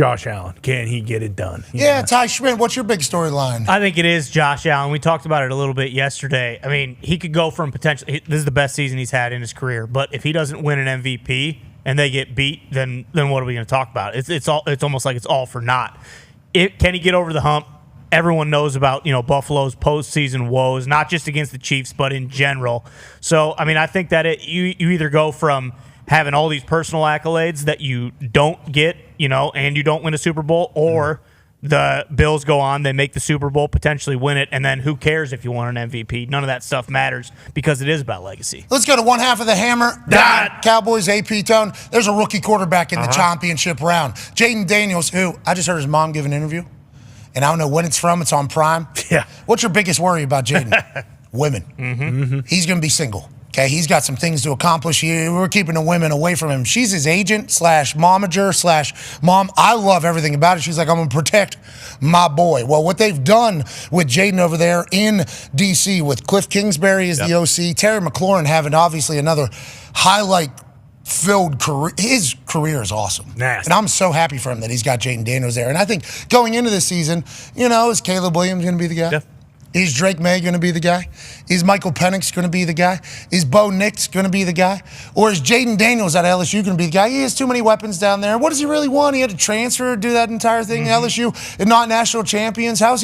Josh Allen, can he get it done? Yeah, Ty Schmidt, what's your big storyline? I think it is Josh Allen. We talked about it a little bit yesterday. I mean, he could go from potentially – this is the best season he's had in his career. But if he doesn't win an MVP and they get beat, then what are we going to talk about? It's almost like it's all for naught. Can he get over the hump? Everyone knows about, Buffalo's postseason woes, not just against the Chiefs, but in general. So, I mean, I think that you either go from having all these personal accolades that you don't get, and you don't win a Super Bowl, or the Bills go on, they make the Super Bowl, potentially win it, and then who cares if you won an MVP? None of that stuff matters because it is about legacy. Let's go to one half of the hammer. Cowboys, AP Tone. There's a rookie quarterback in the championship round. Jaden Daniels, who I just heard his mom give an interview, and I don't know when it's from. It's on Prime. Yeah. What's your biggest worry about Jaden? Women. Mm-hmm. He's going to be single. Okay, he's got some things to accomplish. We're keeping the women away from him. She's his agent / momager / mom. I love everything about it. She's like, I'm going to protect my boy. Well, what they've done with Jaden over there in D.C. with Cliff Kingsbury as the OC, Terry McLaurin having obviously another highlight-filled career. His career is awesome. Nasty. And I'm so happy for him that he's got Jaden Daniels there. And I think going into this season, is Caleb Williams going to be the guy? Yeah. Is Drake May going to be the guy? Is Michael Penix going to be the guy? Is Bo Nix going to be the guy? Or is Jaden Daniels at LSU going to be the guy? He has too many weapons down there. What does he really want? He had to transfer, do that entire thing. LSU and not national champions. Is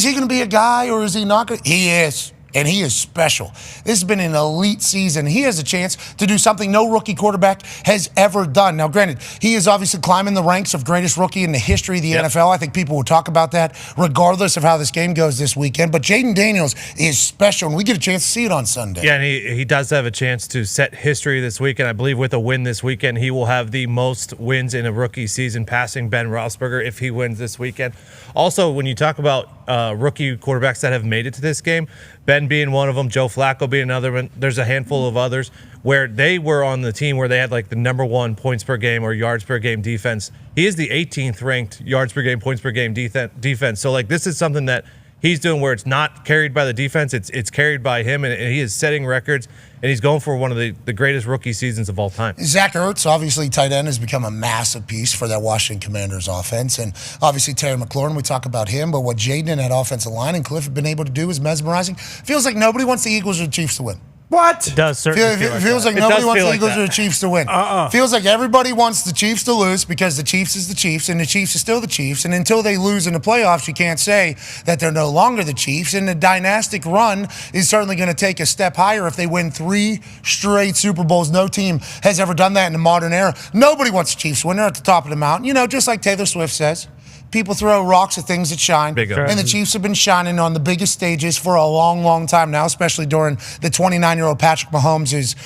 he going to be a guy or is he not going to? He is. And he is special. This has been an elite season. He has a chance to do something no rookie quarterback has ever done. Now, granted, he is obviously climbing the ranks of greatest rookie in the history of the NFL. I think people will talk about that regardless of how this game goes this weekend. But Jaden Daniels is special, and we get a chance to see it on Sunday. Yeah, and he does have a chance to set history this weekend. I believe with a win this weekend, he will have the most wins in a rookie season, passing Ben Roethlisberger if he wins this weekend. Also, when you talk about rookie quarterbacks that have made it to this game, Ben being one of them, Joe Flacco being another one, there's a handful of others where they were on the team where they had like the number one points per game or yards per game defense. He is the 18th ranked yards per game, points per game defense. So like this is something that he's doing where it's not carried by the defense, it's carried by him, and he is setting records, and he's going for one of the greatest rookie seasons of all time. Zach Ertz, obviously tight end, has become a massive piece for that Washington Commanders offense, and obviously Terry McLaurin, we talk about him, but what Jaden and that offensive line and Cliff have been able to do is mesmerizing. Feels like nobody wants the Eagles or the Chiefs to win. What? It does certainly feels like nobody wants the Eagles or the Chiefs to win. Feels like everybody wants the Chiefs to lose because the Chiefs is the Chiefs and the Chiefs is still the Chiefs. And until they lose in the playoffs, you can't say that they're no longer the Chiefs. And the dynastic run is certainly going to take a step higher if they win 3 straight Super Bowls. No team has ever done that in the modern era. Nobody wants the Chiefs to win. They're at the top of the mountain. just like Taylor Swift says. People throw rocks at things that shine. And the Chiefs have been shining on the biggest stages for a long, long time now, especially during the 29-year-old Patrick Mahomes'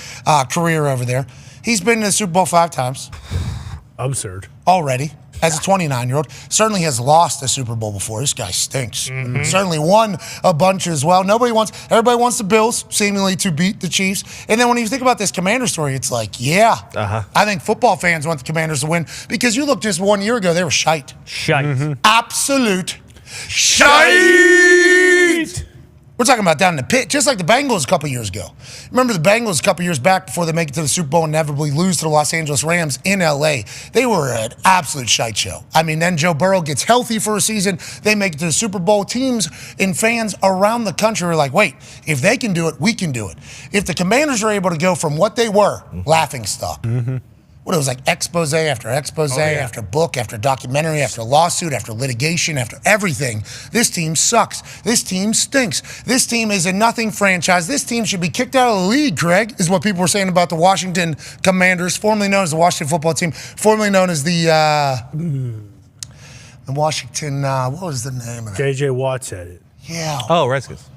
career over there. He's been to the Super Bowl 5 times. Absurd. Already. As a 29-year-old. Certainly has lost a Super Bowl before. This guy stinks. Certainly won a bunch as well. Everybody wants the Bills, seemingly, to beat the Chiefs. And then when you think about this Commander story, it's like, I think football fans want the Commanders to win because you look just 1 year ago, they were shite. Absolute shite. We're talking about down in the pit, just like the Bengals a couple years ago. Remember the Bengals a couple years back before they make it to the Super Bowl and inevitably lose to the Los Angeles Rams in L.A. They were an absolute shite show. I mean, then Joe Burrow gets healthy for a season. They make it to the Super Bowl. Teams and fans around the country are like, wait, if they can do it, we can do it. If the Commanders are able to go from what they were, laughingstock, what it was like expose after expose, after book, after documentary, after lawsuit, after litigation, after everything. This team sucks. This team stinks. This team is a nothing franchise. This team should be kicked out of the league, Craig, is what people were saying about the Washington Commanders, formerly known as the Washington football team, formerly known as the Washington, what was the name of that? J.J. Watt said it. Yeah. Oh, Redskins.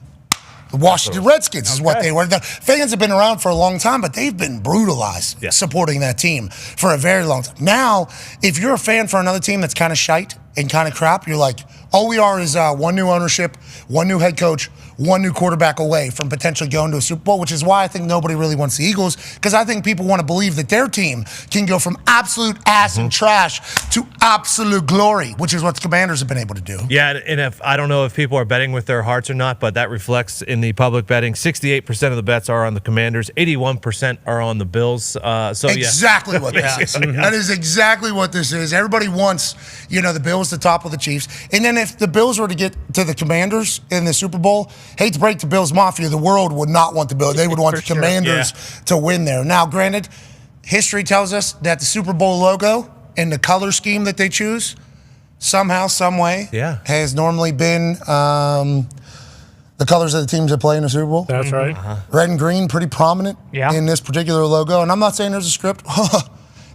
The Washington Redskins is what they were. The fans have been around for a long time, but they've been brutalized supporting that team for a very long time. Now, if you're a fan for another team that's kind of shite and kind of crap, you're like, all we are is one new ownership, one new head coach, one new quarterback away from potentially going to a Super Bowl, which is why I think nobody really wants the Eagles, because I think people want to believe that their team can go from absolute ass and trash to absolute glory, which is what the Commanders have been able to do. Yeah, and if I don't know if people are betting with their hearts or not, but that reflects in the public betting. 68% of the bets are on the Commanders, 81% are on the Bills. Exactly what this is. That is exactly what this is. Everybody wants, the Bills to topple the Chiefs. And then if the Bills were to get to the Commanders in the Super Bowl, hate to break the Bills Mafia, the world would not want the Bills. They would want the Commanders to win there. Now, granted, history tells us that the Super Bowl logo and the color scheme that they choose, somehow, some way, has normally been the colors of the teams that play in the Super Bowl. That's right. Red and green, pretty prominent in this particular logo. And I'm not saying there's a script.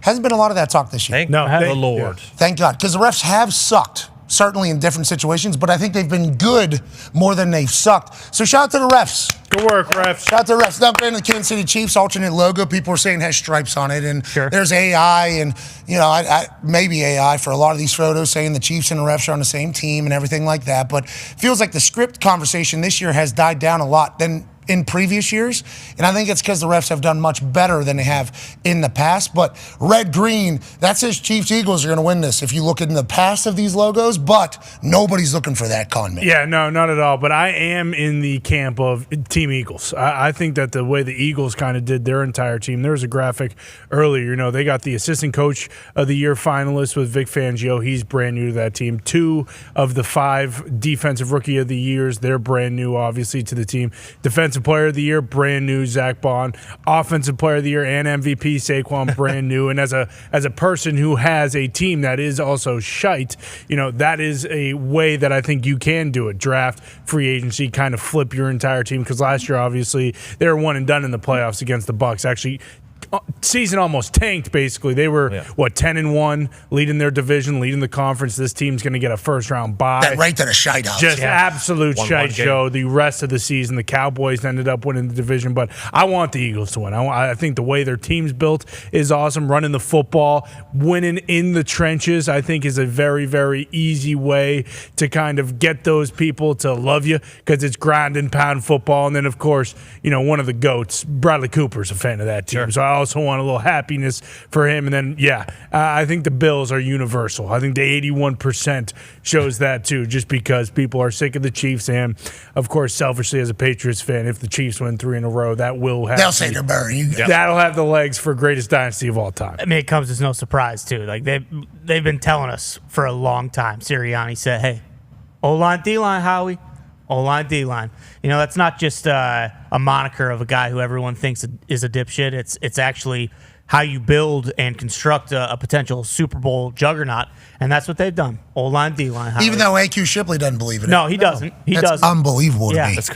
Hasn't been a lot of that talk this year. Thank the Lord. Thank God. Because the refs have sucked, certainly in different situations, but I think they've been good more than they've sucked. So shout out to the refs. Good work, refs. Shout out to the refs. Now, granted, the Kansas City Chiefs alternate logo, people are saying has stripes on it, and there's AI, and maybe AI for a lot of these photos saying the Chiefs and the refs are on the same team and everything like that. But feels like the script conversation this year has died down a lot than in previous years, and I think it's because the refs have done much better than they have in the past. But red-green, that says Chiefs-Eagles are going to win this if you look in the past of these logos, but nobody's looking for that, Conman. Yeah, no, not at all. But I am in the camp of Team Eagles. I think that the way the Eagles kind of did their entire team, there was a graphic earlier, they got the Assistant Coach of the Year finalist with Vic Fangio. He's brand new to that team. 2 of the 5 Defensive Rookie of the Years, they're brand new, obviously, to the team. Defensive Player of the Year, brand new, Zach Bond. Offensive Player of the Year and MVP, Saquon, brand new. And as a person who has a team that is also shite, that is a way that I think you can do it. Draft, free agency, kind of flip your entire team. Because last year, obviously, they were one and done in the playoffs against the Bucs. Actually, season almost tanked, basically. They were, 10-1, leading their division, leading the conference. This team's going to get a first-round bye. That right to the shite house. Just absolute shite show. The rest of the season, the Cowboys ended up winning the division, but I want the Eagles to win. I think the way their team's built is awesome. Running the football, winning in the trenches, I think is a very, very easy way to kind of get those people to love you because it's grind and pound football. And then, of course, one of the GOATs, Bradley Cooper's a fan of that team. So I also want a little happiness for him. And then, I think the Bills are universal. I think the 81% shows that too, just because people are sick of the Chiefs. And, of course, selfishly as a Patriots fan, if the Chiefs win 3 in a row, that will have they'll say they're burying you. That'll have the legs for greatest dynasty of all time. I mean, it comes as no surprise, too. Like, they've been telling us for a long time. Sirianni said, hey, O-line, D-line, Howie. O-line, D-line. That's not just a moniker of a guy who everyone thinks is a dipshit. It's actually how you build and construct a potential Super Bowl juggernaut, and that's what they've done. O-line, D-line. Howie. Even though A.Q. Shipley doesn't believe in it. No, he doesn't. He That's doesn't. unbelievable to me. That's